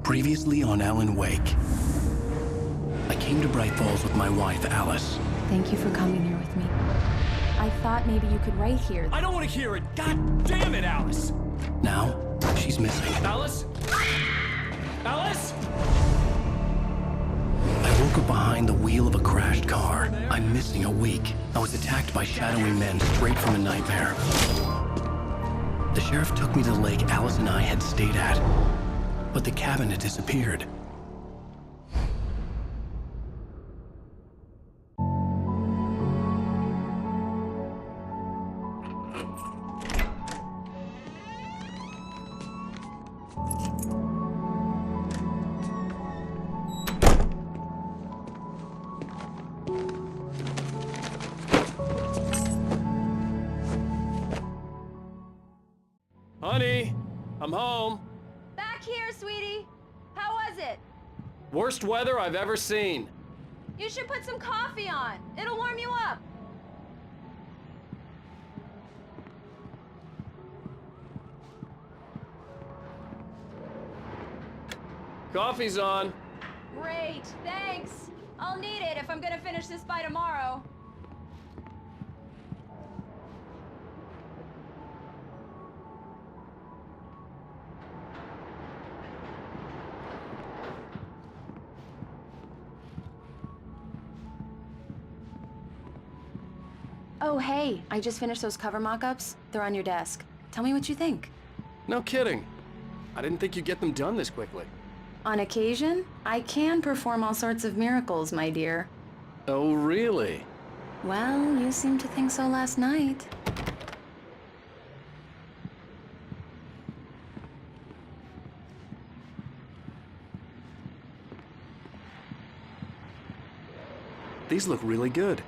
Previously on Alan Wake. I came to Bright Falls with my wife, Alice. Thank you for coming here with me. I thought maybe you could write here. I don't want to hear it! God damn it, Alice! Now, she's missing. Alice? Alice? I woke up behind the wheel of a crashed car. I'm missing a week. I was attacked by shadowy men straight from a nightmare. The sheriff took me to the lake Alice and I had stayed at, but the cabin had disappeared. Honey, I'm home. Back here, sweetie. How was it? Worst weather I've ever seen. You should put some coffee on. It'll warm you up. Coffee's on. Great, thanks. I'll need it if I'm gonna finish this by tomorrow. Oh, hey, I just finished those cover mock-ups. They're on your desk. Tell me what you think. No kidding. I didn't think you'd get them done this quickly. On occasion, I can perform all sorts of miracles, my dear. Oh, really? Well, you seemed to think so last night. These look really good.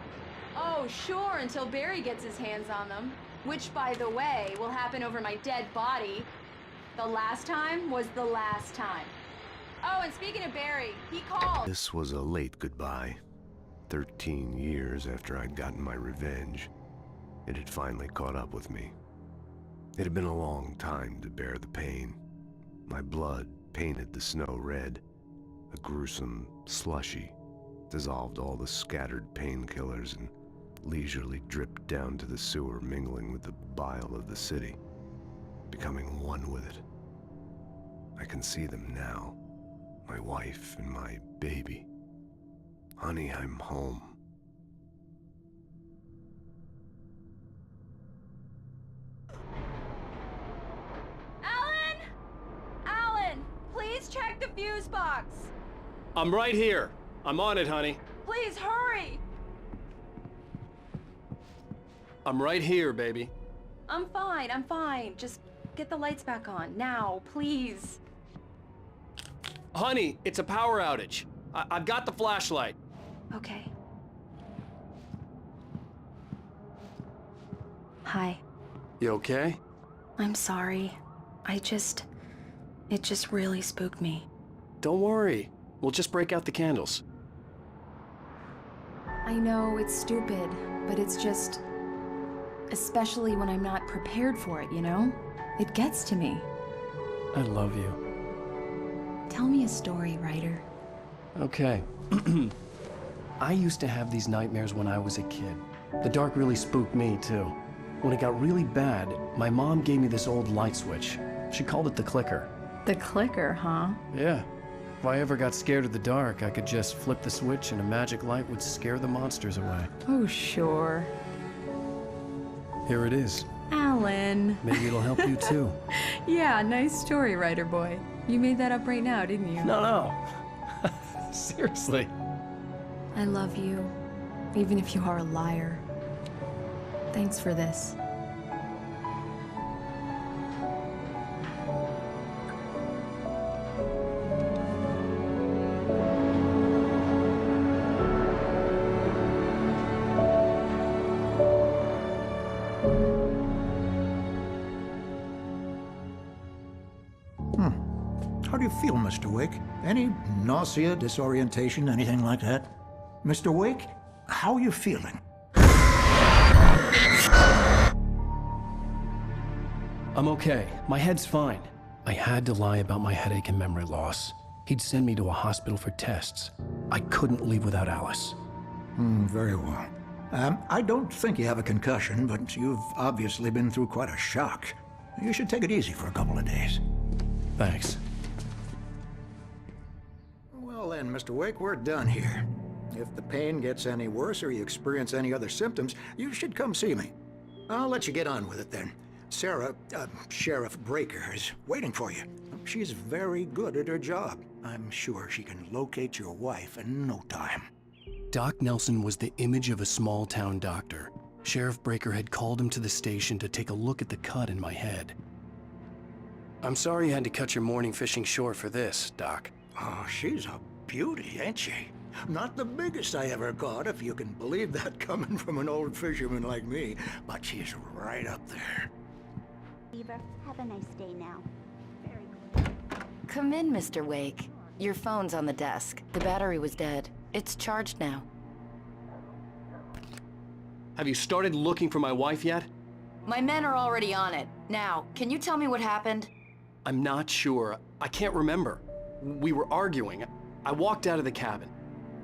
Oh, sure, until Barry gets his hands on them. Which, by the way, will happen over my dead body. The last time was the last time. Oh, and speaking of Barry, he called. This was a late goodbye. 13 years after I'd gotten my revenge, it had finally caught up with me. It had been a long time to bear the pain. My blood painted the snow red. A gruesome slushy dissolved all the scattered painkillers and leisurely dripped down to the sewer, mingling with the bile of the city, becoming one with it. I can see them now, my wife and my baby. Honey, I'm home. Alan! Alan, please check the fuse box. I'm right here. I'm on it, honey. Please hurry. I'm right here, baby. I'm fine. Just get the lights back on, now, please. Honey, it's a power outage. I've got the flashlight. Okay. Hi. You okay? I'm sorry. It just really spooked me. Don't worry. We'll just break out the candles. I know it's stupid, but it's just... especially when I'm not prepared for it, you know? It gets to me. I love you. Tell me a story, writer. Okay. I used to have these nightmares when I was a kid. The dark really spooked me, too. When it got really bad, my mom gave me this old light switch. She called it the clicker. The clicker, huh? Yeah. If I ever got scared of the dark, I could just flip the switch and a magic light would scare the monsters away. Oh, sure. Here it is. Alan. Maybe it'll help you, too. Yeah, nice story, writer boy. You made that up right now, didn't you? No. Seriously. I love you, even if you are a liar. Thanks for this. How do you feel, Mr. Wake? Any nausea, disorientation, anything like that? Mr. Wake, how are you feeling? I'm okay. My head's fine. I had to lie about my headache and memory loss. He'd send me to a hospital for tests. I couldn't leave without Alice. Very well. I don't think you have a concussion, but you've obviously been through quite a shock. You should take it easy for a couple of days. Thanks. Well then, Mr. Wake, we're done here. If the pain gets any worse or you experience any other symptoms, you should come see me. I'll let you get on with it then. Sarah, Sheriff Breaker, is waiting for you. She's very good at her job. I'm sure she can locate your wife in no time. Doc Nelson was the image of a small-town doctor. Sheriff Breaker had called him to the station to take a look at the cut in my head. I'm sorry you had to cut your morning fishing short for this, Doc. Oh, she's a beauty, ain't she? Not the biggest I ever caught, if you can believe that coming from an old fisherman like me, but she's right up there. Beaver, have a nice day now. Very good. Come in, Mr. Wake. Your phone's on the desk. The battery was dead. It's charged now. Have you started looking for my wife yet? My men are already on it. Now, can you tell me what happened? I'm not sure. I can't remember. We were arguing. I walked out of the cabin.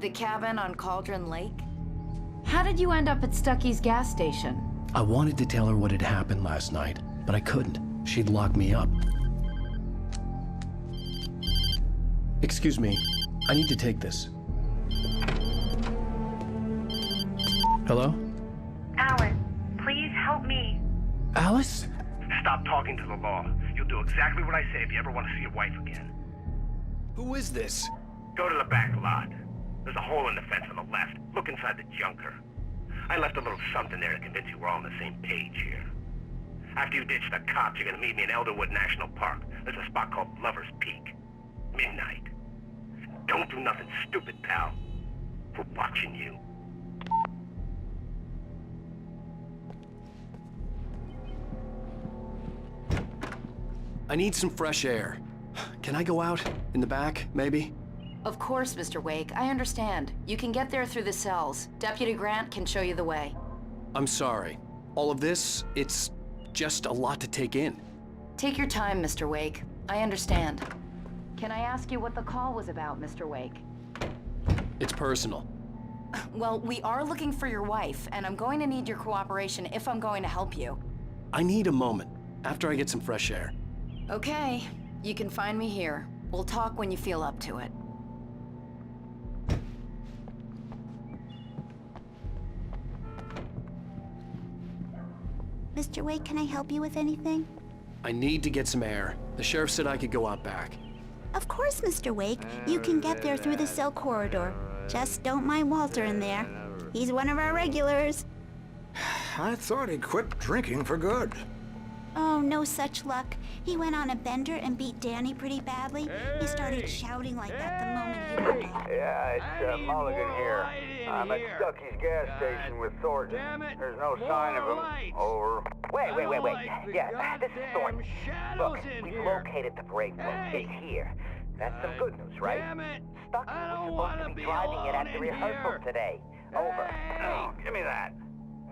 The cabin on Cauldron Lake? How did you end up at Stucky's gas station? I wanted to tell her what had happened last night, but I couldn't. She'd locked me up. Excuse me. I need to take this. Hello? Alice, please help me. Alice? Stop talking to the law. You'll do exactly what I say if you ever want to see your wife again. Who is this? Go to the back lot. There's a hole in the fence on the left. Look inside the junker. I left a little something there to convince you we're all on the same page here. After you ditch the cops, you're gonna meet me in Elderwood National Park. There's a spot called Lover's Peak. Midnight. Don't do nothing stupid, pal. We're watching you. I need some fresh air. Can I go out? In the back, maybe? Of course, Mr. Wake. I understand. You can get there through the cells. Deputy Grant can show you the way. I'm sorry. All of this, it's just a lot to take in. Take your time, Mr. Wake. I understand. Can I ask you what the call was about, Mr. Wake? It's personal. Well, we are looking for your wife, and I'm going to need your cooperation if I'm going to help you. I need a moment, after I get some fresh air. Okay. You can find me here. We'll talk when you feel up to it. Mr. Wake, can I help you with anything? I need to get some air. The sheriff said I could go out back. Of course, Mr. Wake. You can get there through the cell corridor. Just don't mind Walter in there. He's one of our regulars. I thought he'd quit drinking for good. Oh, no such luck. He went on a bender and beat Danny pretty badly. He started shouting like that the moment he woke up. Yeah, it's Mulligan here. I'm at Stucky's gas station with Thornton. There's no sign of him. Over. Wait. Yeah, this is Thornton. Look, we've located the brake book. It's here. That's some good news, right? Stucky was supposed to be driving it at the rehearsal today. Over. Oh, give me that.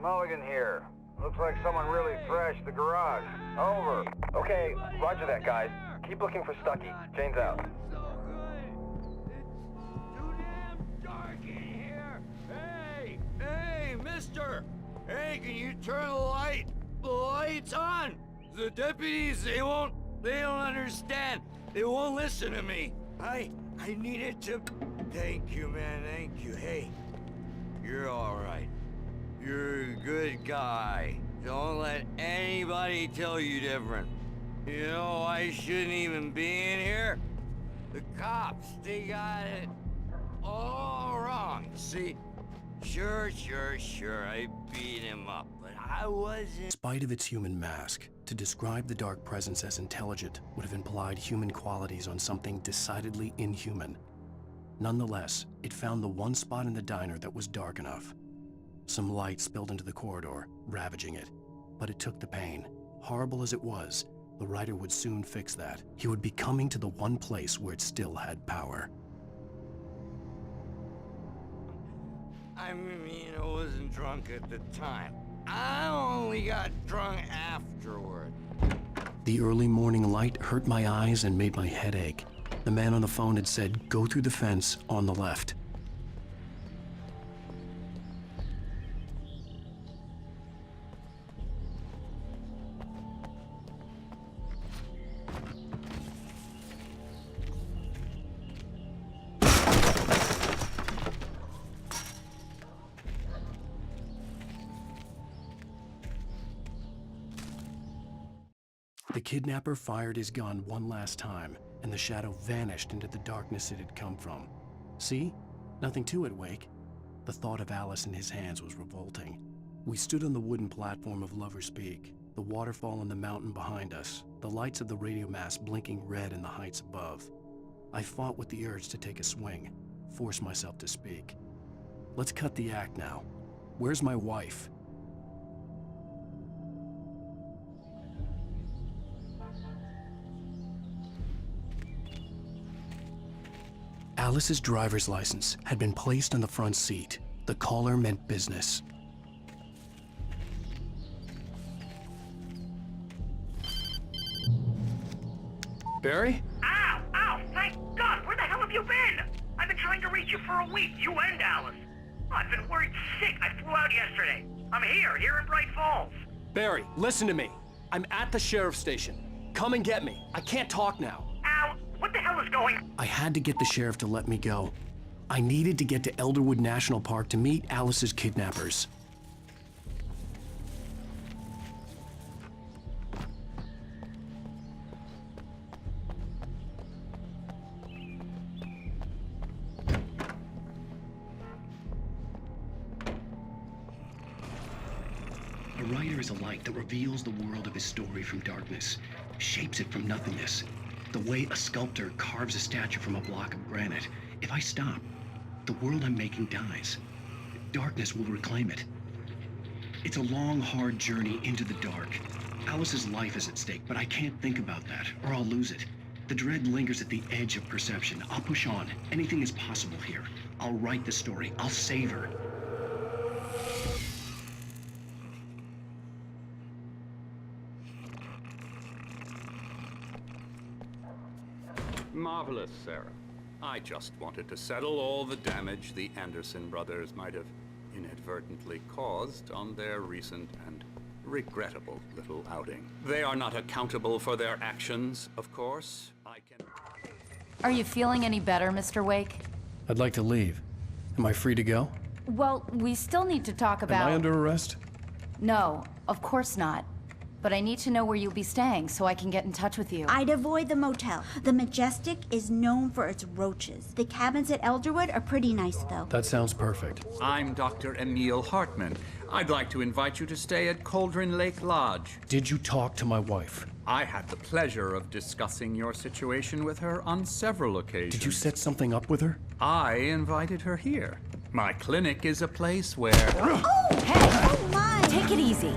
Mulligan here. Looks like someone really trashed the garage. Over. Okay, roger that, guys. Keep looking for Stucky. Jane's out. Hey, mister! Hey, can you turn the lights on? The deputies, they don't understand. They won't listen to me. I needed to... Thank you, man, thank you. Hey, you're all right. You're a good guy. Don't let anybody tell you different. You know, I shouldn't even be in here. The cops, they got it all wrong. See? Sure, I beat him up, but I wasn't... In spite of its human mask, to describe the dark presence as intelligent would have implied human qualities on something decidedly inhuman. Nonetheless, it found the one spot in the diner that was dark enough. Some light spilled into the corridor, ravaging it. But it took the pain. Horrible as it was, the writer would soon fix that. He would be coming to the one place where it still had power. I mean, I wasn't drunk at the time. I only got drunk afterward. The early morning light hurt my eyes and made my head ache. The man on the phone had said, go through the fence on the left. The kidnapper fired his gun one last time, and the shadow vanished into the darkness it had come from. See? Nothing to it, Wake. The thought of Alice in his hands was revolting. We stood on the wooden platform of Lover's Peak, the waterfall on the mountain behind us, the lights of the radio mast blinking red in the heights above. I fought with the urge to take a swing, force myself to speak. Let's cut the act now. Where's my wife? Alice's driver's license had been placed on the front seat. The caller meant business. Barry? Ow! Ow! Thank God! Where the hell have you been? I've been trying to reach you for a week, you and Alice. I've been worried sick. I flew out yesterday. I'm here in Bright Falls. Barry, listen to me. I'm at the sheriff's station. Come and get me. I can't talk now. Al, what the hell is going on? I had to get the sheriff to let me go. I needed to get to Elderwood National Park to meet Alice's kidnappers. A writer is a light that reveals the world of his story from darkness, shapes it from nothingness. The way a sculptor carves a statue from a block of granite. If I stop, the world I'm making dies. Darkness will reclaim it. It's a long, hard journey into the dark. Alice's life is at stake, but I can't think about that, or I'll lose it. The dread lingers at the edge of perception. I'll push on. Anything is possible here. I'll write the story. I'll save her. Marvelous, Sarah. I just wanted to settle all the damage the Anderson brothers might have inadvertently caused on their recent and regrettable little outing. They are not accountable for their actions, of course. I can... Are you feeling any better, Mr. Wake? I'd like to leave. Am I free to go? Well, we still need to talk about... Am I under arrest? No, of course not. But I need to know where you'll be staying so I can get in touch with you. I'd avoid the motel. The Majestic is known for its roaches. The cabins at Elderwood are pretty nice, though. That sounds perfect. I'm Dr. Emil Hartman. I'd like to invite you to stay at Cauldron Lake Lodge. Did you talk to my wife? I had the pleasure of discussing your situation with her on several occasions. Did you set something up with her? I invited her here. My clinic is a place where... Oh, hey! Oh, my! Take it easy.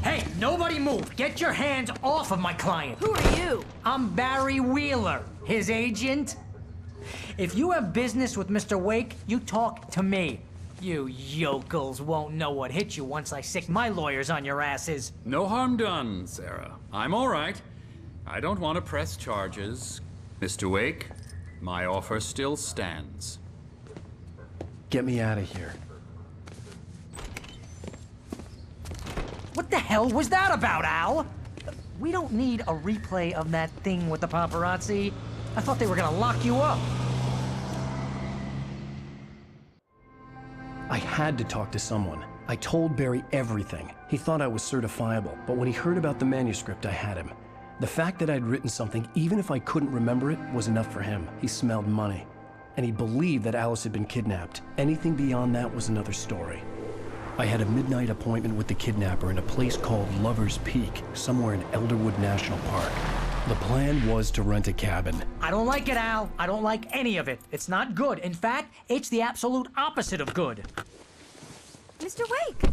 Hey, nobody move! Get your hands off of my client! Who are you? I'm Barry Wheeler, his agent. If you have business with Mr. Wake, you talk to me. You yokels won't know what hit you once I sick my lawyers on your asses. No harm done, Sarah. I'm all right. I don't want to press charges. Mr. Wake, my offer still stands. Get me out of here. What the hell was that about, Al? We don't need a replay of that thing with the paparazzi. I thought they were gonna lock you up. I had to talk to someone. I told Barry everything. He thought I was certifiable, but when he heard about the manuscript, I had him. The fact that I'd written something, even if I couldn't remember it, was enough for him. He smelled money. And he believed that Alice had been kidnapped. Anything beyond that was another story. I had a midnight appointment with the kidnapper in a place called Lover's Peak, somewhere in Elderwood National Park. The plan was to rent a cabin. I don't like it, Al. I don't like any of it. It's not good. In fact, it's the absolute opposite of good. Mr. Wake!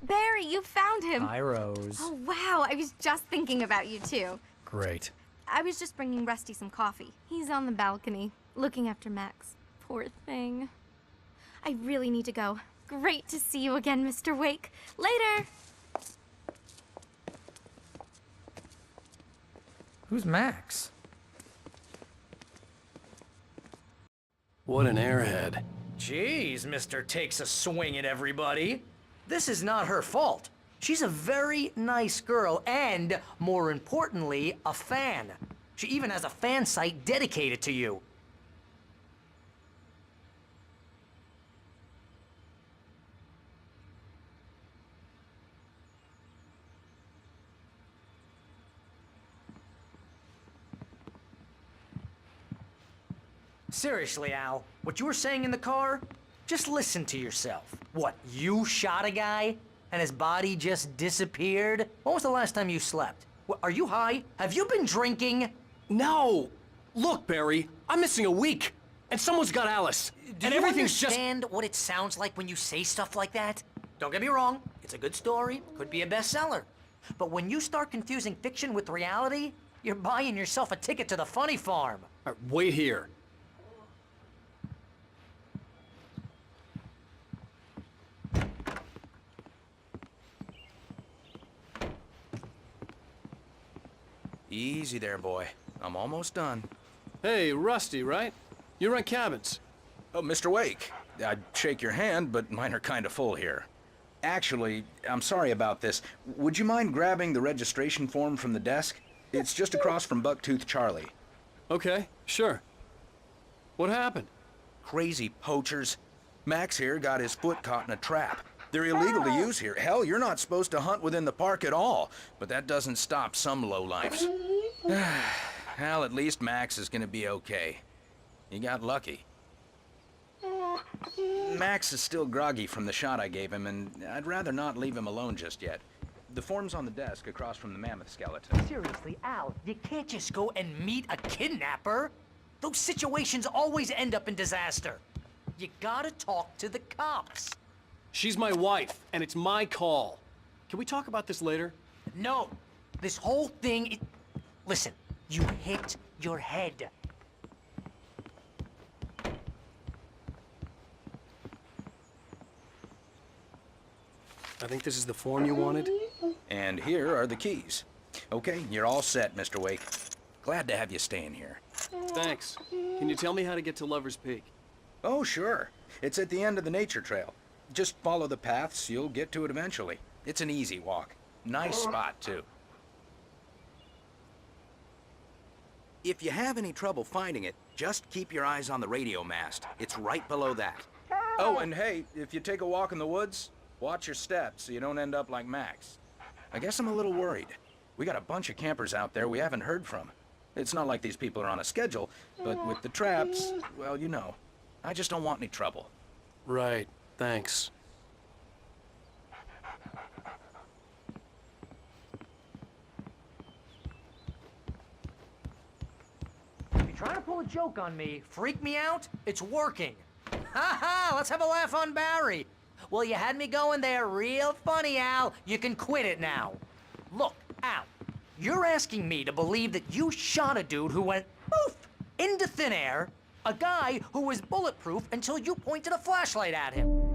Barry, you found him! Hi, Rose. Oh, wow. I was just thinking about you, too. Great. I was just bringing Rusty some coffee. He's on the balcony, looking after Max. Poor thing. I really need to go. Great to see you again, Mr. Wake. Later! Who's Max? What an airhead. Jeez, Mr. Takes a Swing at everybody. This is not her fault. She's a very nice girl and, more importantly, a fan. She even has a fan site dedicated to you. Seriously, Al, what you were saying in the car? Just listen to yourself. What, you shot a guy and his body just disappeared? When was the last time you slept? What, are you high? Have you been drinking? No! Look, Barry, I'm missing a week, and someone's got Alice. Do you understand what it sounds like when you say stuff like that? Don't get me wrong, it's a good story, could be a bestseller. But when you start confusing fiction with reality, you're buying yourself a ticket to the funny farm. All right, wait here. Easy there, boy. I'm almost done. Hey, Rusty, right? You rent cabins. Oh, Mr. Wake. I'd shake your hand, but mine are kind of full here. Actually, I'm sorry about this. Would you mind grabbing the registration form from the desk? It's just across from Bucktooth Charlie. Okay, sure. What happened? Crazy poachers. Max here got his foot caught in a trap. They're illegal to use here. Hell, you're not supposed to hunt within the park at all. But that doesn't stop some lowlifes. Well, at least Max is gonna be okay. He got lucky. Max is still groggy from the shot I gave him, and I'd rather not leave him alone just yet. The form's on the desk across from the mammoth skeleton. Seriously, Al, you can't just go and meet a kidnapper. Those situations always end up in disaster. You gotta talk to the cops. She's my wife, and it's my call. Can we talk about this later? No. This whole thing Listen, you hit your head. I think this is the form you wanted. And here are the keys. Okay, you're all set, Mr. Wake. Glad to have you staying here. Thanks. Can you tell me how to get to Lover's Peak? Oh, sure. It's at the end of the nature trail. Just follow the paths, you'll get to it eventually. It's an easy walk. Nice spot, too. If you have any trouble finding it, just keep your eyes on the radio mast. It's right below that. Oh, and hey, if you take a walk in the woods, watch your steps so you don't end up like Max. I guess I'm a little worried. We got a bunch of campers out there we haven't heard from. It's not like these people are on a schedule, but with the traps, well, you know. I just don't want any trouble. Right. Thanks. If you're trying to pull a joke on me, freak me out, it's working. Ha ha! Let's have a laugh on Barry. Well, you had me going there real funny, Al. You can quit it now. Look, Al, you're asking me to believe that you shot a dude who went poof into thin air, a guy who was bulletproof until you pointed a flashlight at him.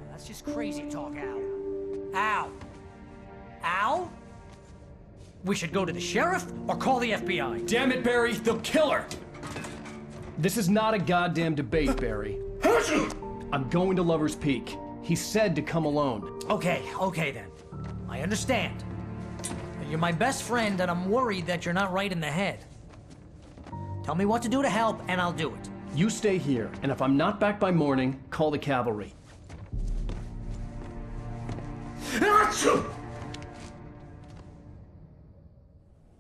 That's just crazy talk, Al. Al? Al? We should go to the sheriff or call the FBI. Damn it, Barry, they'll kill her! This is not a goddamn debate, Barry. I'm going to Lover's Peak. He said to come alone. Okay then. I understand. You're my best friend, and I'm worried that you're not right in the head. Tell me what to do to help, and I'll do it. You stay here, and if I'm not back by morning, call the cavalry. Achoo!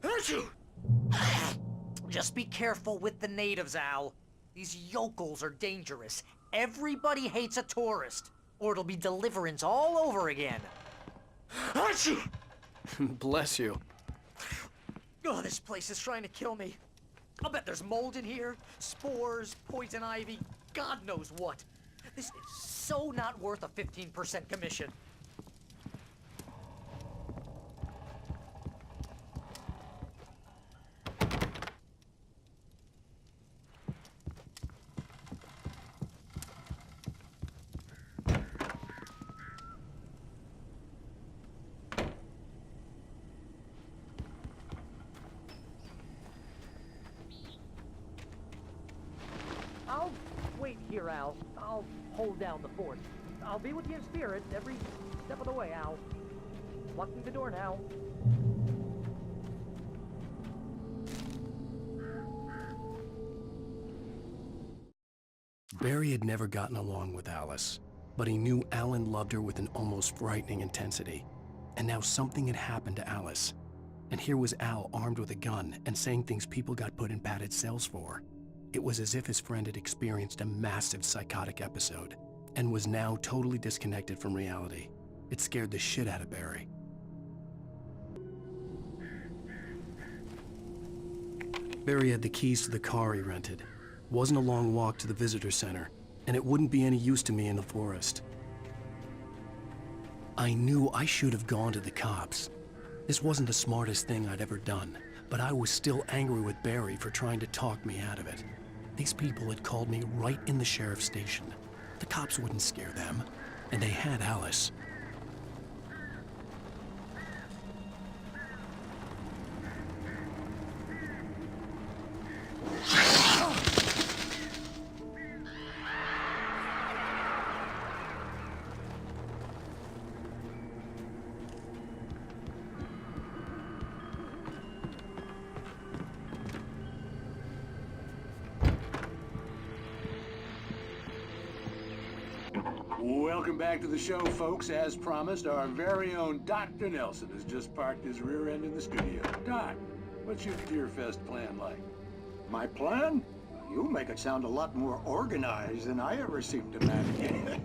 Achoo! Just be careful with the natives, Al. These yokels are dangerous. Everybody hates a tourist, or it'll be Deliverance all over again. Achoo! Bless you. Oh, this place is trying to kill me. I'll bet there's mold in here, spores, poison ivy, God knows what. This is so not worth a 15% commission. here, Al. I'll hold down the fort. I'll be with you in spirit every step of the way, Al. Locking the door now. Barry had never gotten along with Alice, but he knew Alan loved her with an almost frightening intensity. And now something had happened to Alice. And here was Al armed with a gun and saying things people got put in padded cells for. It was as if his friend had experienced a massive psychotic episode and was now totally disconnected from reality. It scared the shit out of Barry. Barry had the keys to the car he rented. Wasn't a long walk to the visitor center, and it wouldn't be any use to me in the forest. I knew I should have gone to the cops. This wasn't the smartest thing I'd ever done, but I was still angry with Barry for trying to talk me out of it. These people had called me right in the sheriff's station. The cops wouldn't scare them, and they had Alice. Welcome back to the show, folks. As promised, our very own Dr. Nelson has just parked his rear end in the studio. Doc, what's your Deerfest plan like? My plan? You make it sound a lot more organized than I ever seem to manage.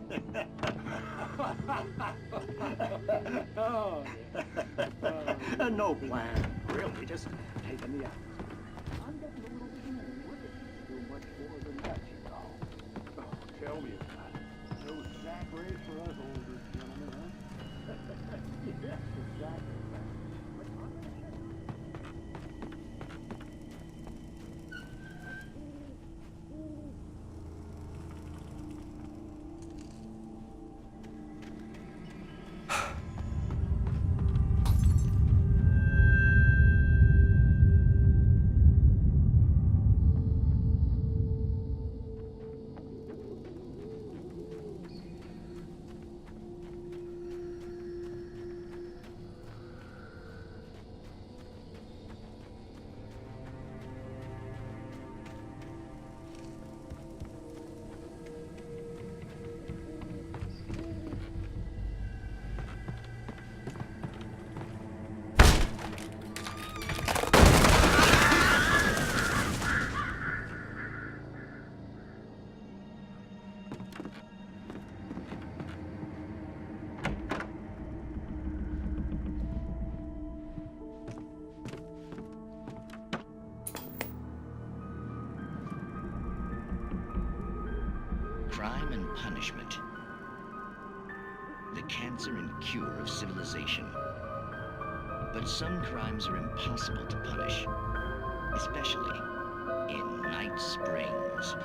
No plan, really, just taking the hours. I'm getting a little bit old. Too much more than that, you know. Oh, tell me about it. No sack race for us older gentlemen, huh? Yes, exactly. Crime and punishment. The cancer and cure of civilization. But some crimes are impossible to punish, especially in Night Springs.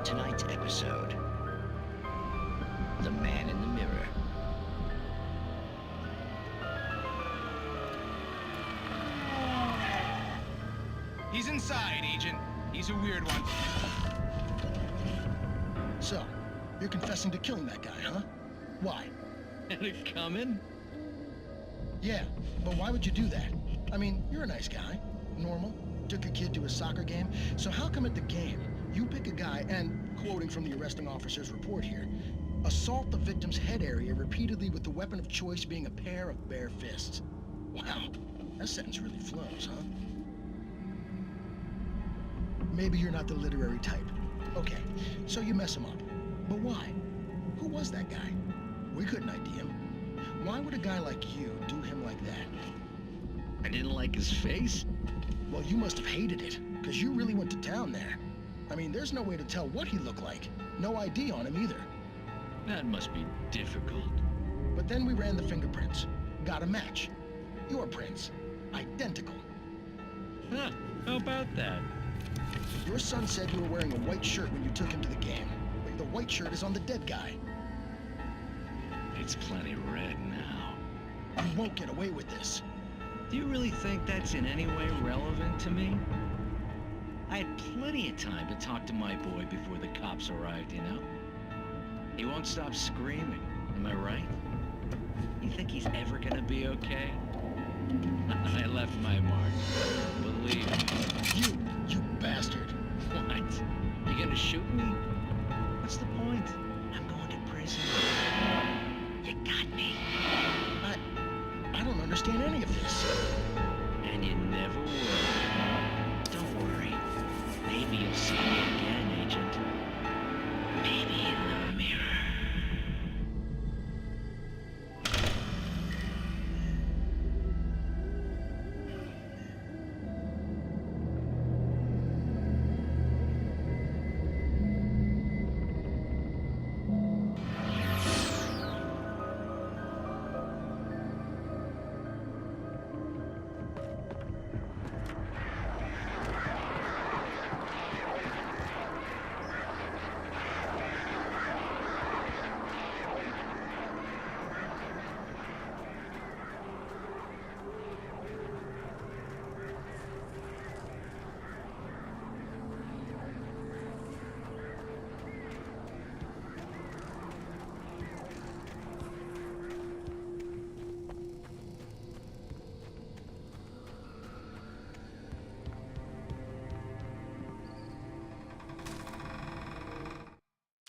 Tonight's episode, The Man in the Mirror. He's inside, Agent. He's a weird one. So, you're confessing to killing that guy, huh? Why? Had it coming? Yeah, but why would you do that? I mean, you're a nice guy. Normal. Took a kid to a soccer game. So how come at the game, you pick a guy and, quoting from the arresting officer's report here, assault the victim's head area repeatedly with the weapon of choice being a pair of bare fists? Wow, that sentence really flows, huh? Maybe you're not the literary type. Okay, so you mess him up. But why? Who was that guy? We couldn't ID him. Why would a guy like you do him like that? I didn't like his face? Well, you must have hated it, because you really went to town there. I mean, there's no way to tell what he looked like. No ID on him either. That must be difficult. But then we ran the fingerprints. Got a match. Your prints. Identical. Huh, how about that? Your son said you were wearing a white shirt when you took him to the game. The white shirt is on the dead guy. It's plenty red now. You won't get away with this. Do you really think that's in any way relevant to me? I had plenty of time to talk to my boy before the cops arrived, you know? He won't stop screaming, am I right? You think he's ever gonna be okay? I left my mark. Believe me. You bastard. What? You gonna shoot me? What's the point? I'm going to prison. You got me. I don't understand any of this. And you never will. Don't worry. Maybe you'll see me again, Agent. Maybe in the mirror.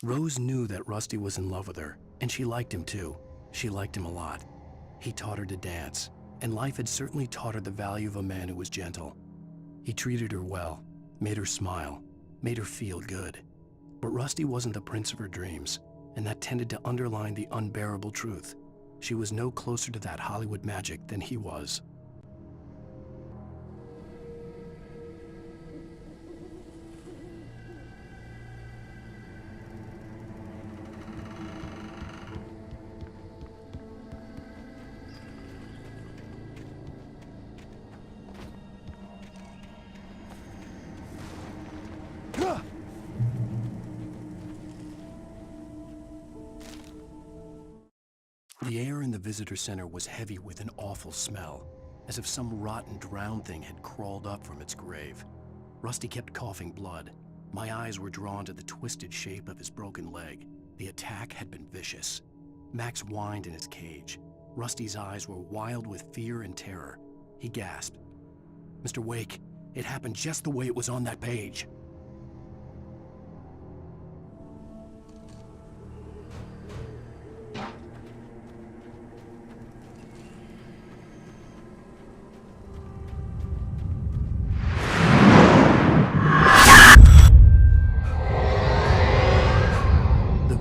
Rose knew that Rusty was in love with her, and she liked him too. She liked him a lot. He taught her to dance, and life had certainly taught her the value of a man who was gentle. He treated her well, made her smile, made her feel good. But Rusty wasn't the prince of her dreams, and that tended to underline the unbearable truth. She was no closer to that Hollywood magic than he was. The air in the visitor center was heavy with an awful smell, as if some rotten drowned thing had crawled up from its grave. Rusty kept coughing blood. My eyes were drawn to the twisted shape of his broken leg. The attack had been vicious. Max whined in his cage. Rusty's eyes were wild with fear and terror. He gasped. "Mr. Wake, it happened just the way it was on that page."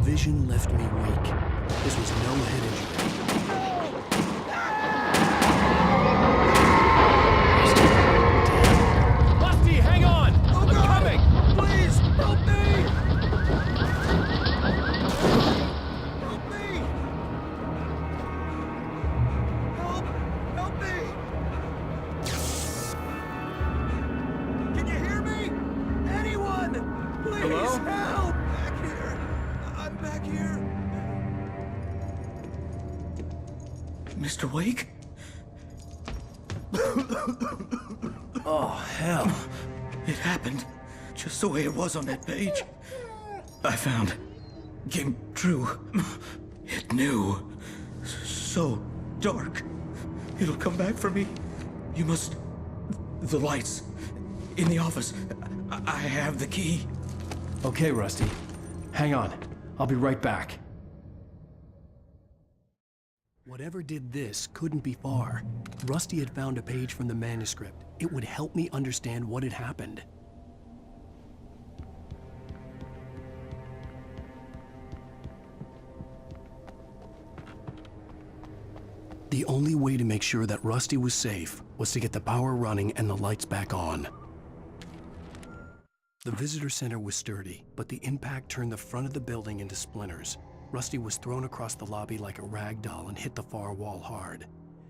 Vision left me weak. This was no head injury. Rusty, hang on! I'm coming! Please, help me! Help me! Help me! Can you hear me? Anyone! Please, hello? help! Back here. Mr. Wake? Oh, hell. It happened just the way it was on that page. I found. Came true. It knew. So dark. It'll come back for me. You must... The lights. In the office. I have the key. Okay, Rusty. Hang on. I'll be right back. Whatever did this couldn't be far. Rusty had found a page from the manuscript. It would help me understand what had happened. The only way to make sure that Rusty was safe was to get the power running and the lights back on. The visitor center was sturdy, but the impact turned the front of the building into splinters. Rusty was thrown across the lobby like a rag doll and hit the far wall hard.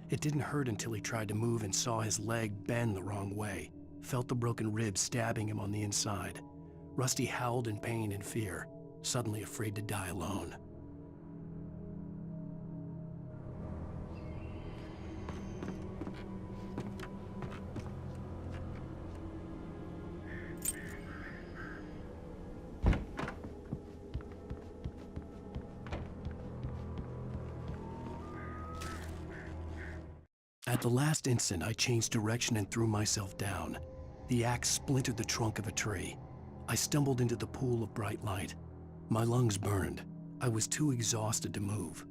It didn't hurt until he tried to move and saw his leg bend the wrong way, felt the broken ribs stabbing him on the inside. Rusty howled in pain and fear, suddenly afraid to die alone. At the last instant, I changed direction and threw myself down. The axe splintered the trunk of a tree. I stumbled into the pool of bright light. My lungs burned. I was too exhausted to move.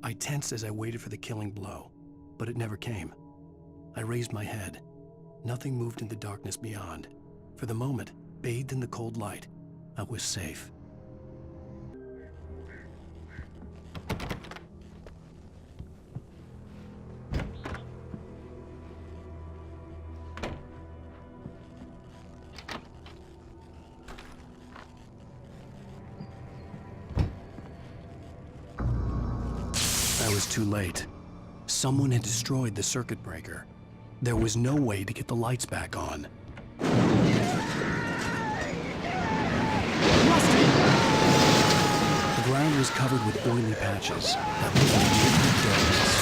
I tensed as I waited for the killing blow, but it never came. I raised my head. Nothing moved in the darkness beyond. For the moment, bathed in the cold light, I was safe. I was too late. Someone had destroyed the circuit breaker. There was no way to get the lights back on. The ground was covered with oily patches that looked like liquid darkness.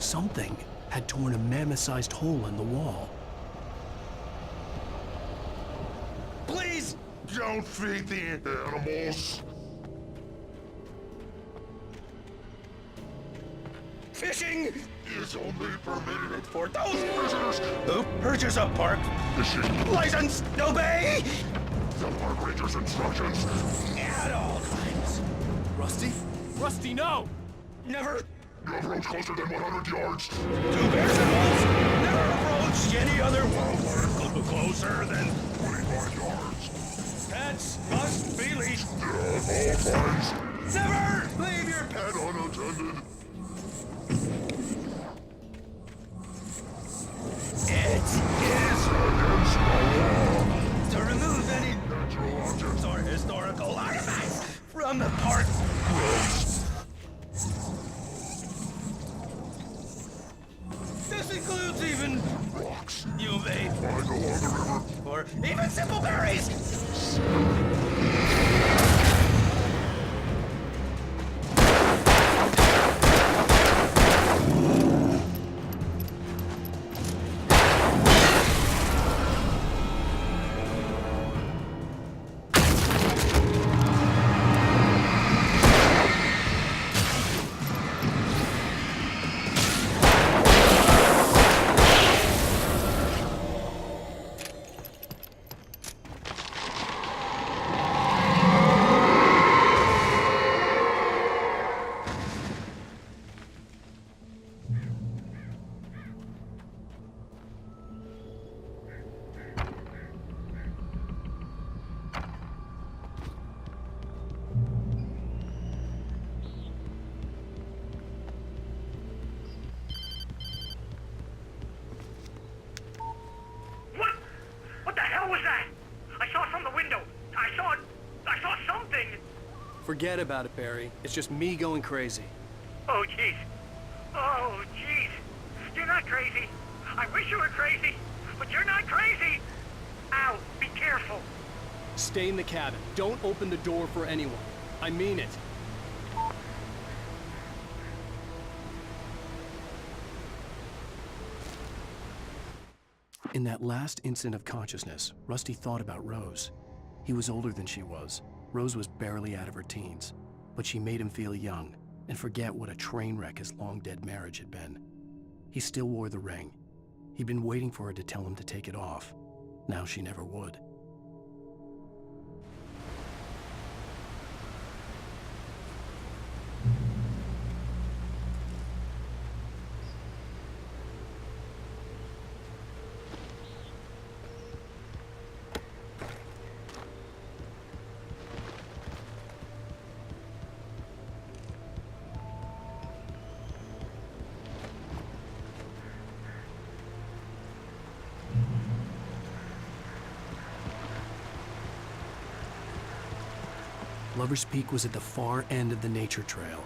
Something had torn a mammoth-sized hole in the wall. Please! Don't feed the animals! Fishing is only permitted for those visitors who purchase a park fishing license. Obey the park ranger's instructions at all times. Rusty? Rusty, no! Never. You approach closer than 100 yards. 2 bears and wolves never approach any other wildlife closer than 25 yards. Pets must be leashed. At all times. Never leave your pet unattended. It is against the law to remove any natural objects or historical artifacts from the park. This includes even rocks. You may find along the river, or even simple berries. Forget about it, Barry. It's just me going crazy. Oh, jeez. Oh, jeez. You're not crazy. I wish you were crazy, but you're not crazy. Ow, be careful. Stay in the cabin. Don't open the door for anyone. I mean it. In that last instant of consciousness, Rusty thought about Rose. He was older than she was. Rose was barely out of her teens, but she made him feel young and forget what a train wreck his long-dead marriage had been. He still wore the ring. He'd been waiting for her to tell him to take it off. Now she never would. Lover's Peak was at the far end of the nature trail.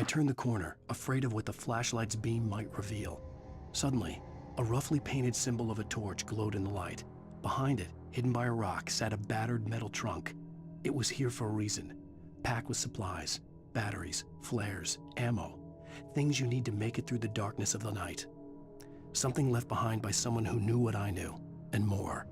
turned the corner, afraid of what the flashlight's beam might reveal. Suddenly, a roughly painted symbol of a torch glowed in the light. Behind it, hidden by a rock, sat a battered metal trunk. It was here for a reason, packed with supplies, batteries, flares, ammo, things you need to make it through the darkness of the night. Something left behind by someone who knew what I knew, and more.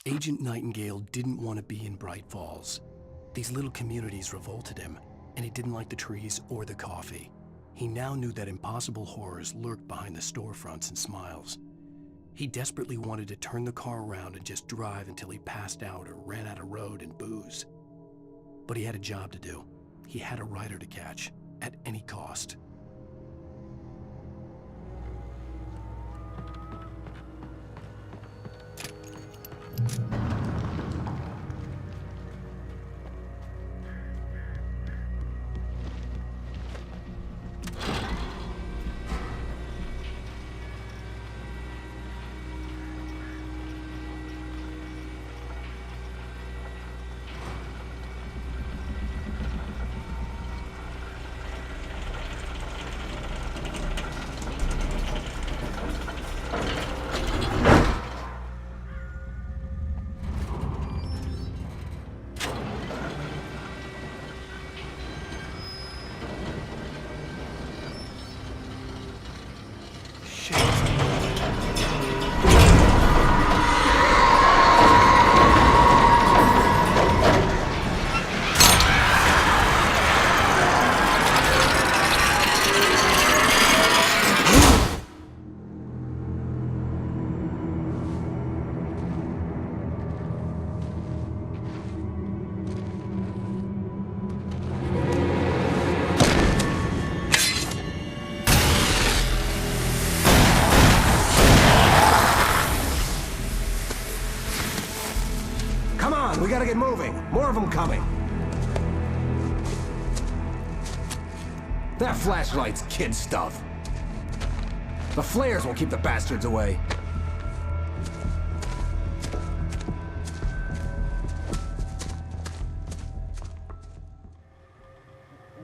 Agent Nightingale didn't want to be in Bright Falls. These little communities revolted him, and he didn't like the trees or the coffee. He now knew that impossible horrors lurked behind the storefronts and smiles. He desperately wanted to turn the car around and just drive until he passed out or ran out of road and booze. But he had a job to do. He had a rider to catch, at any cost. We gotta get moving. More of them coming. That flashlight's kid stuff. The flares will keep the bastards away.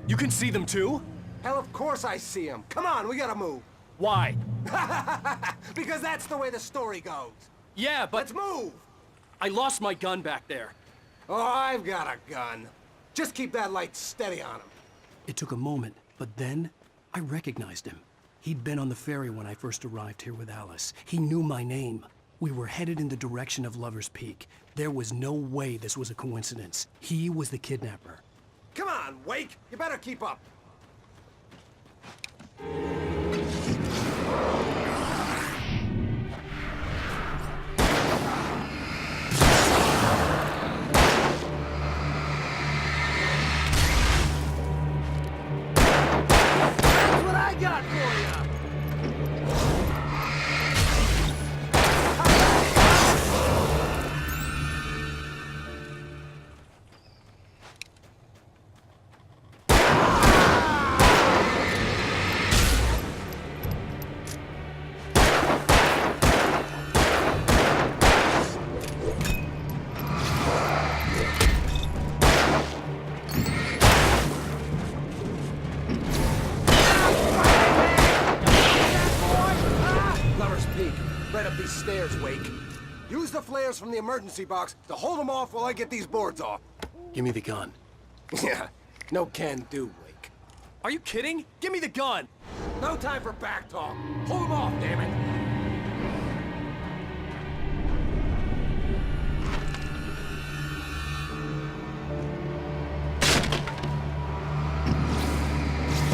You can see them too? Hell, of course I see them. Come on, we gotta move. Why? Because that's the way the story goes. Yeah, but... Let's move! I lost my gun back there. Oh, I've got a gun. Just keep that light steady on him. It took a moment, but then I recognized him. He'd been on the ferry when I first arrived here with Alice. He knew my name. We were headed in the direction of Lover's Peak. There was no way this was a coincidence. He was the kidnapper. Come on, Wake! You better keep up. upstairs, Wake. Use the flares from the emergency box to hold them off while I get these boards off. Give me the gun. Yeah, no can do, Wake. Are you kidding? Give me the gun! No time for back talk. Hold them off, damn it!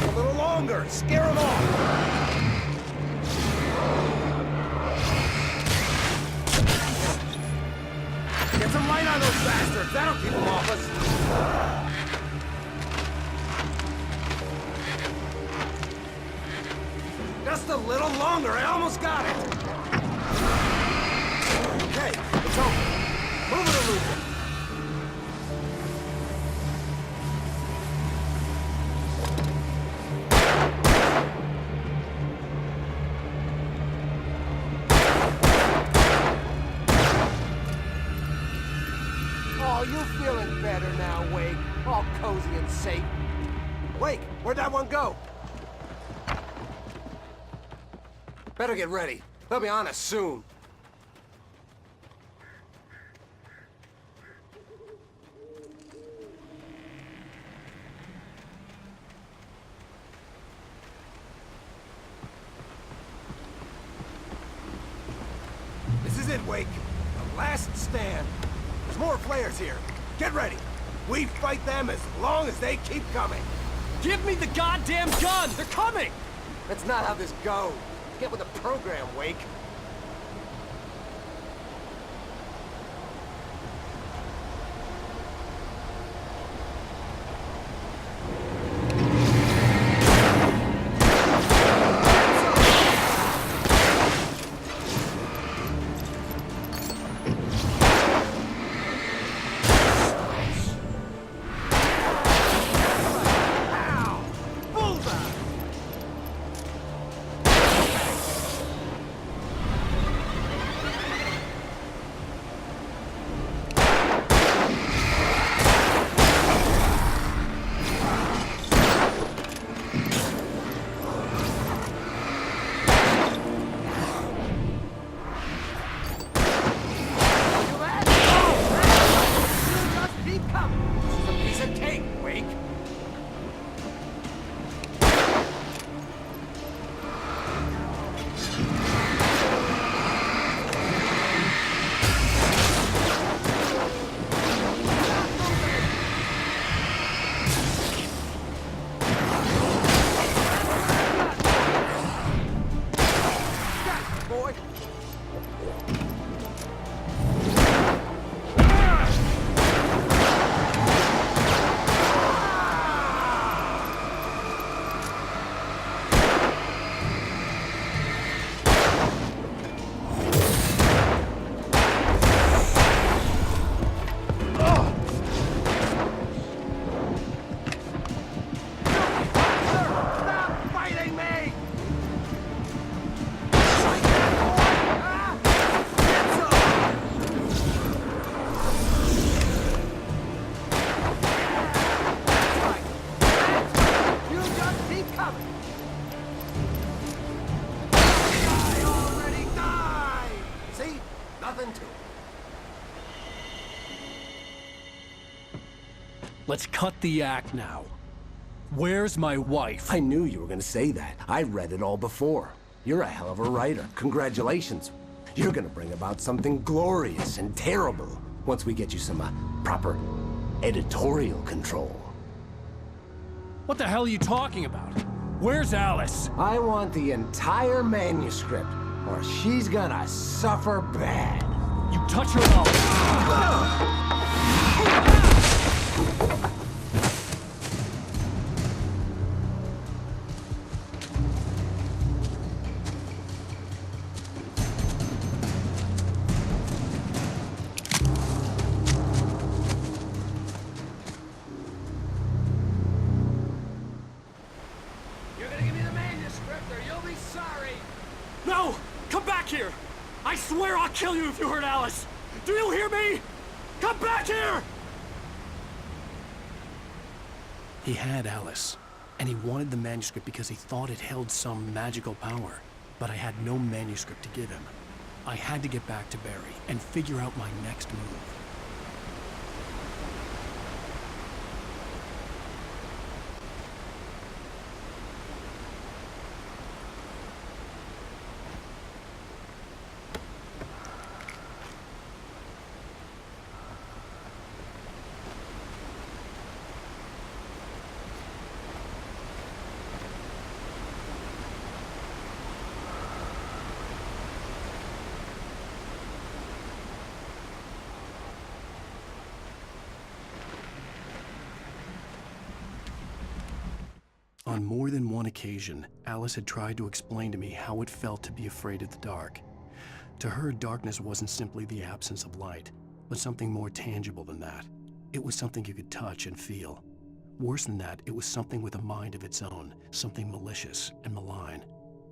A little longer! Scare them off! Get some light on those bastards! That'll keep them off us! Just a little longer, I almost got it! Okay, it's over. Move it or lose it. Oh, you feeling better now, Wake? All cozy and safe. Wake, where'd that one go? Better get ready. They'll be on us soon. This is it, Wake. The last stand. There's more flares here. Get ready. We fight them as long as they keep coming. Give me the goddamn gun! They're coming! That's not how this goes. Get with the program, Wake. Let's cut the act now. Where's my wife? I knew you were gonna say that. I read it all before. You're a hell of a writer. Congratulations. You're gonna bring about something glorious and terrible once we get you some proper editorial control. What the hell are you talking about? Where's Alice? I want the entire manuscript, or she's gonna suffer bad. You touch her mouth. No! Come back here! I swear I'll kill you if you hurt Alice! Do you hear me? Come back here! He had Alice, and he wanted the manuscript because he thought it held some magical power. But I had no manuscript to give him. I had to get back to Barry and figure out my next move. On more than one occasion, Alice had tried to explain to me how it felt to be afraid of the dark. To her, darkness wasn't simply the absence of light, but something more tangible than that. It was something you could touch and feel. Worse than that, it was something with a mind of its own, something malicious and malign.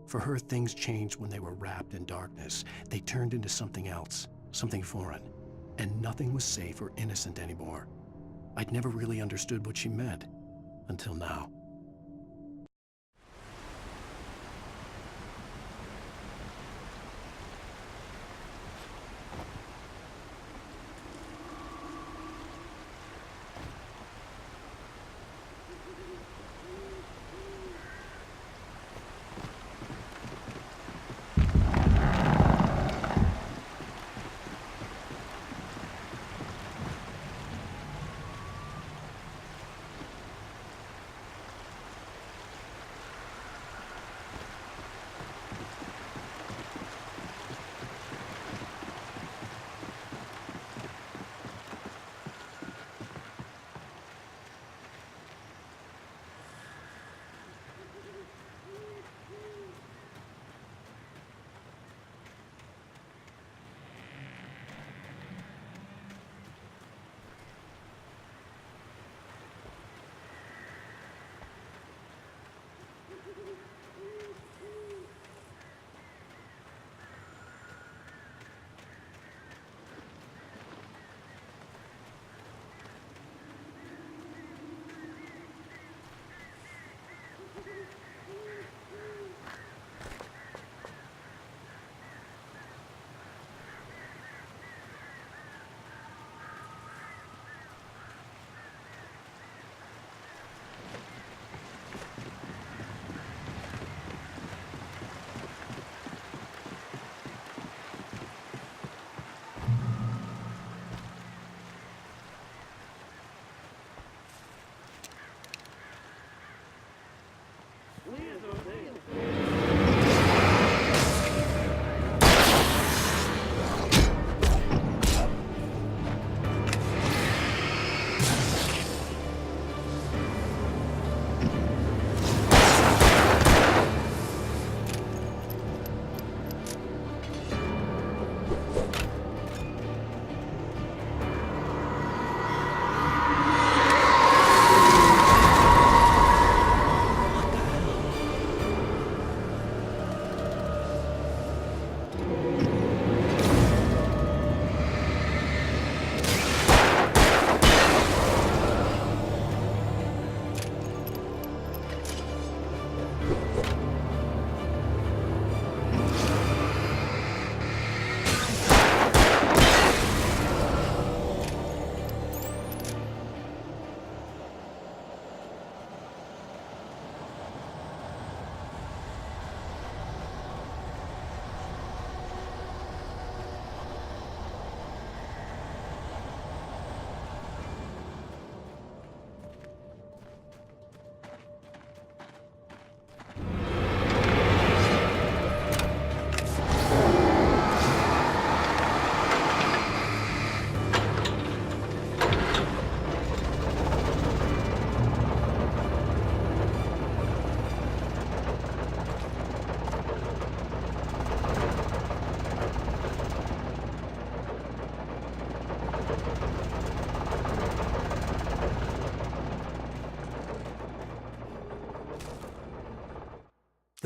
For her, things changed when they were wrapped in darkness. They turned into something else, something foreign, and nothing was safe or innocent anymore. I'd never really understood what she meant, until now.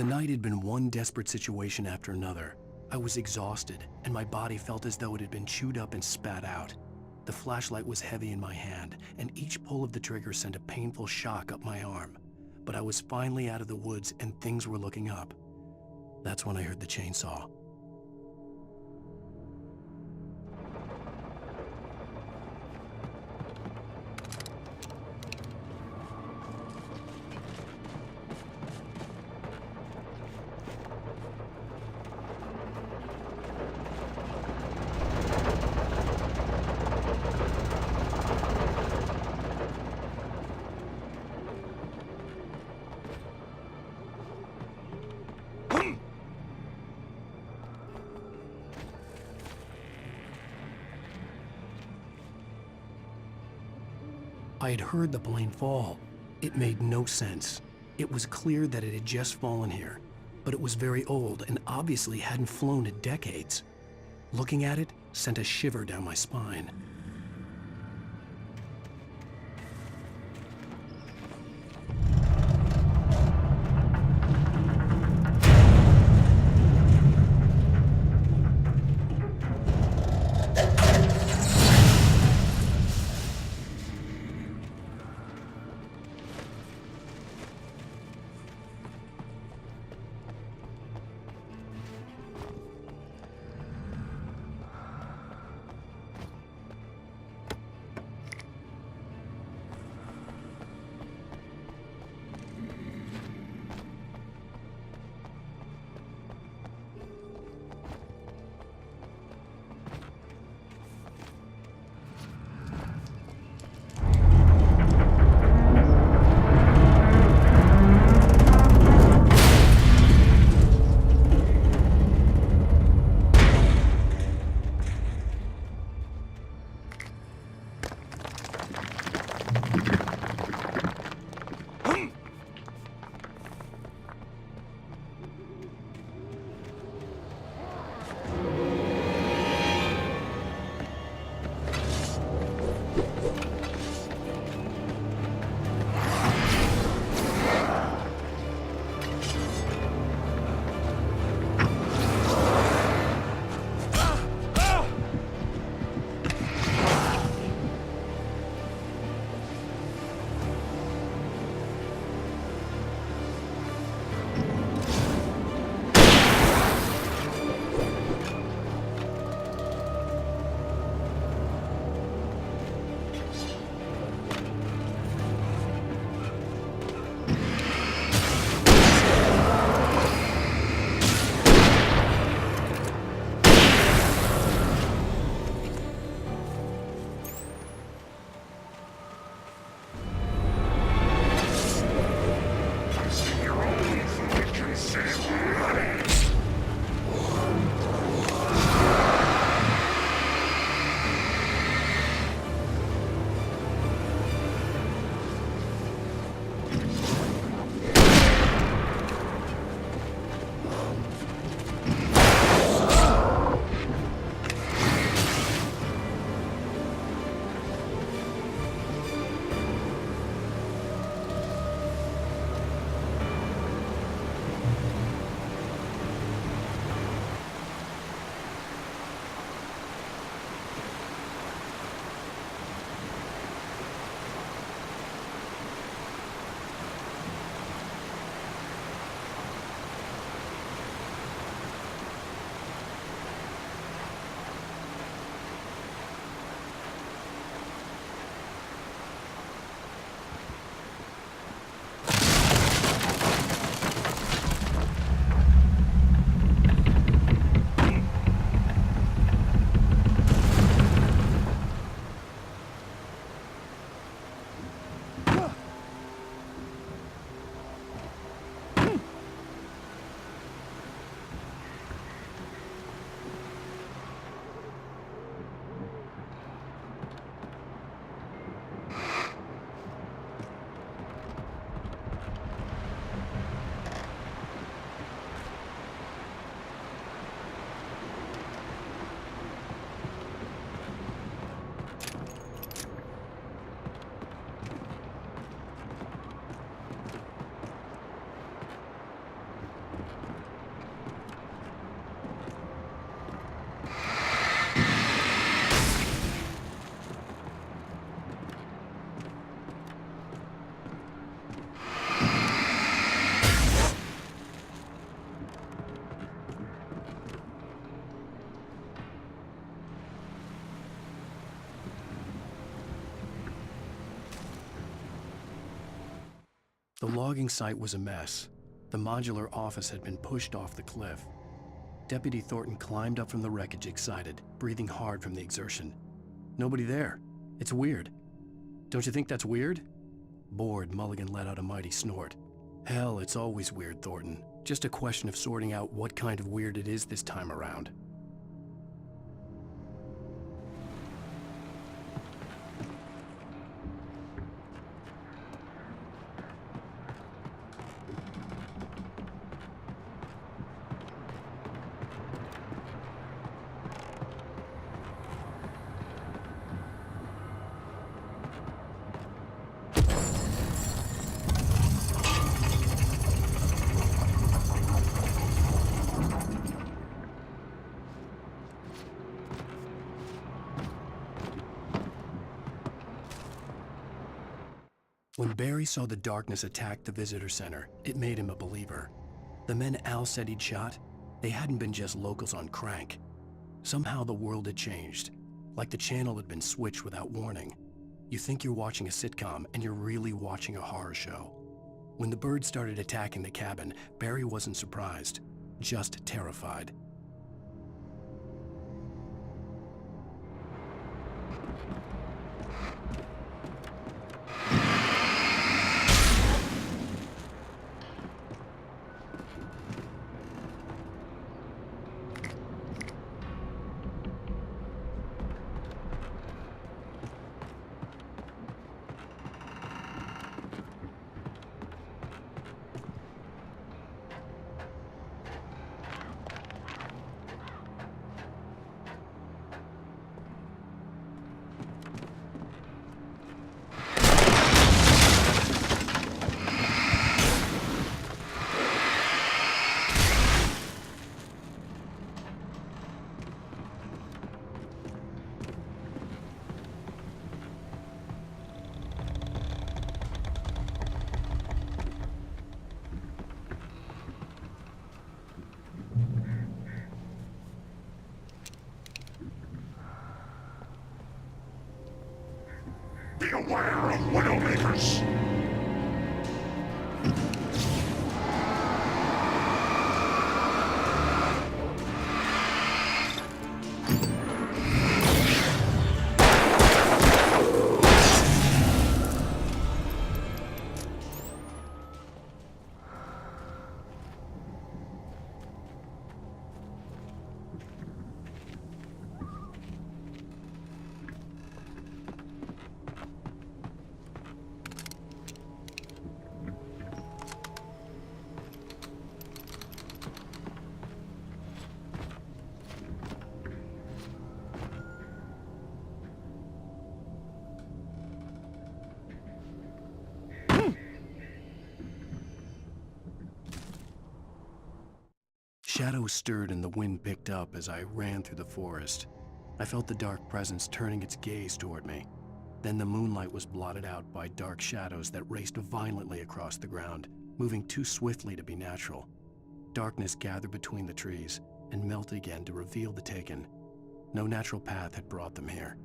The night had been one desperate situation after another. I was exhausted, and my body felt as though it had been chewed up and spat out. The flashlight was heavy in my hand, and each pull of the trigger sent a painful shock up my arm. But I was finally out of the woods, and things were looking up. That's when I heard the chainsaw. I had heard the plane fall. It made no sense. It was clear that it had just fallen here, but it was very old and obviously hadn't flown in decades. Looking at it sent a shiver down my spine. The logging site was a mess. The modular office had been pushed off the cliff. Deputy Thornton climbed up from the wreckage excited, breathing hard from the exertion. Nobody there. It's weird. Don't you think that's weird? Bored, Mulligan let out a mighty snort. Hell, it's always weird, Thornton. Just a question of sorting out what kind of weird it is this time around. When Barry saw the darkness attack the visitor center, it made him a believer. The men Al said he'd shot, they hadn't been just locals on crank. Somehow the world had changed, like the channel had been switched without warning. You think you're watching a sitcom, and you're really watching a horror show. When the birds started attacking the cabin, Barry wasn't surprised, just terrified. Beware of Widowmakers! Shadows stirred and the wind picked up as I ran through the forest. I felt the dark presence turning its gaze toward me. Then the moonlight was blotted out by dark shadows that raced violently across the ground, moving too swiftly to be natural. Darkness gathered between the trees and melted again to reveal the Taken. No natural path had brought them here.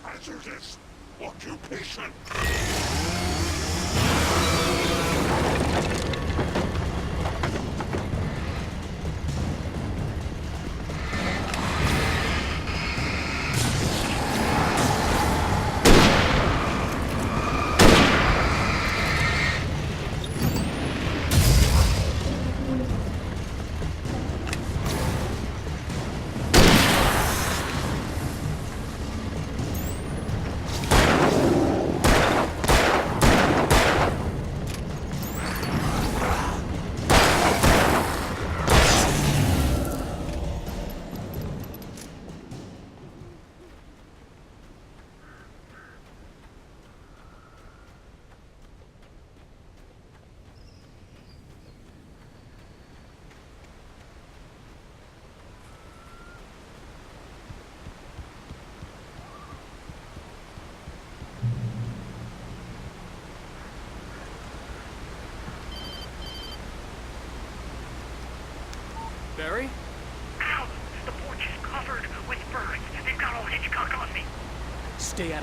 Hazardous occupation.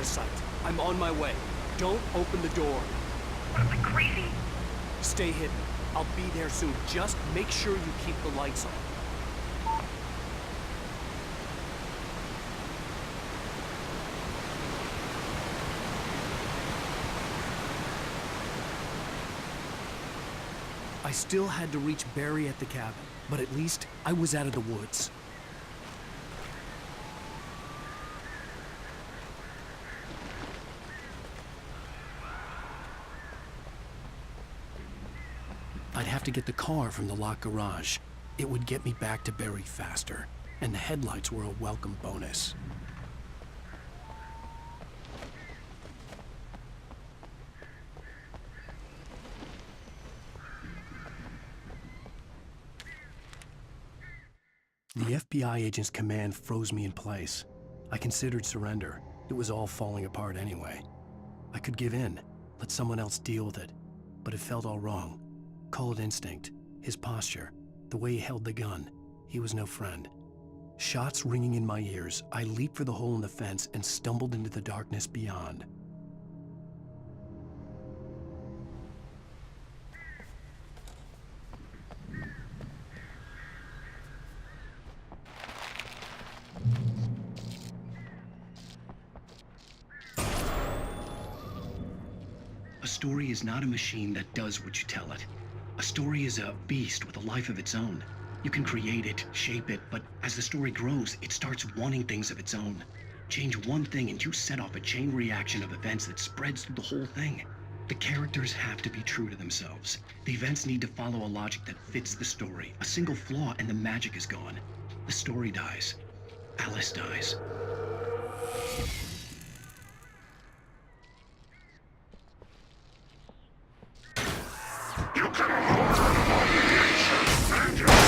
of sight. I'm on my way. Don't open the door. What, am I crazy? Stay hidden. I'll be there soon. Just make sure you keep the lights on. I still had to reach Barry at the cabin, but at least I was out of the woods. I'd have to get the car from the locked garage. It would get me back to Barry faster, and the headlights were a welcome bonus. The FBI agent's command froze me in place. I considered surrender. It was all falling apart anyway. I could give in, let someone else deal with it, but it felt all wrong. Call it instinct, his posture, the way he held the gun. He was no friend. Shots ringing in my ears, I leaped for the hole in the fence and stumbled into the darkness beyond. A story is not a machine that does what you tell it. A story is a beast with a life of its own. You can create it, shape it, but as the story grows, it starts wanting things of its own. Change one thing and you set off a chain reaction of events that spreads through the whole thing. The characters have to be true to themselves. The events need to follow a logic that fits the story. A single flaw and the magic is gone. The story dies. Alice dies. You can hold on to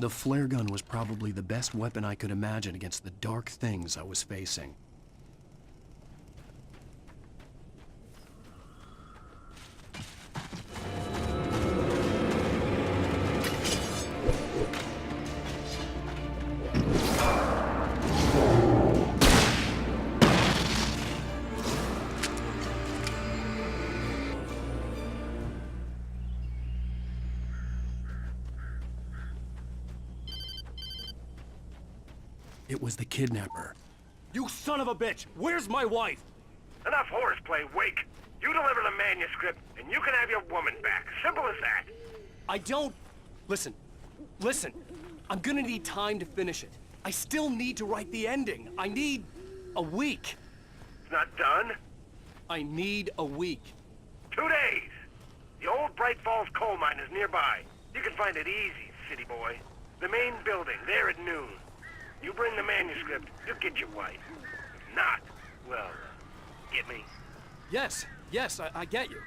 The flare gun was probably the best weapon I could imagine against the dark things I was facing. It was the kidnapper. You son of a bitch! Where's my wife? Enough horseplay, Wake. You deliver the manuscript, and you can have your woman back. Simple as that. I don't... Listen. I'm gonna need time to finish it. I still need to write the ending. I need a week. It's not done? I need a week. 2 days. The old Bright Falls coal mine is nearby. You can find it easy, city boy. The main building, there at noon. You bring the manuscript, you'll get your wife. If not, well, get me? Yes, I get you.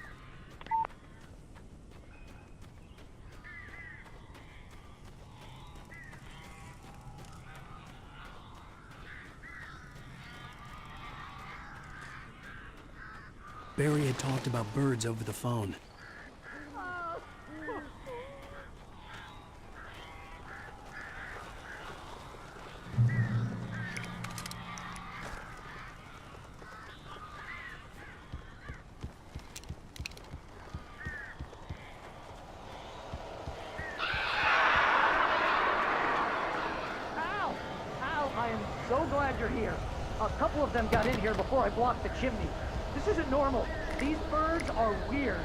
Barry had talked about birds over the phone. I am so glad you're here. A couple of them got in here before I blocked the chimney. This isn't normal. These birds are weird.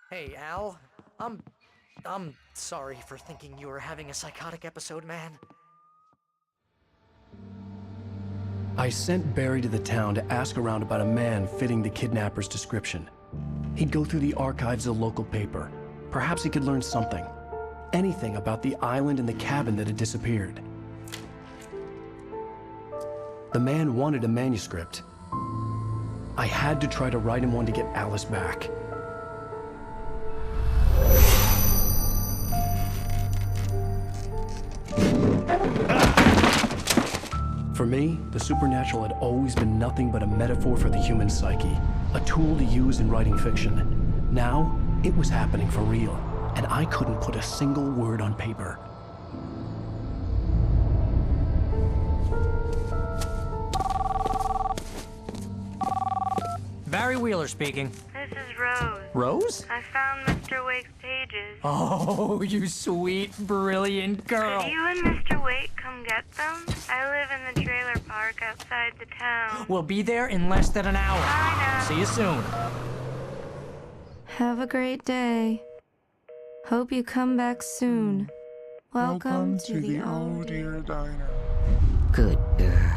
Hey, Al. I'm sorry for thinking you were having a psychotic episode, man. I sent Barry to the town to ask around about a man fitting the kidnapper's description. He'd go through the archives of the local paper. Perhaps he could learn something. Anything about the island and the cabin that had disappeared. The man wanted a manuscript. I had to try to write him one to get Alice back. For me, the supernatural had always been nothing but a metaphor for the human psyche, a tool to use in writing fiction. Now, it was happening for real, and I couldn't put a single word on paper. Barry Wheeler speaking. This is Rose. Rose? I found Mr. Wake's pages. Oh, you sweet, brilliant girl. Could you and Mr. Wake come get them? I live in the trailer park outside the town. We'll be there in less than an hour. Bye now. See you soon. Have a great day. Hope you come back soon. Welcome to the Oh Dear Diner. Good girl.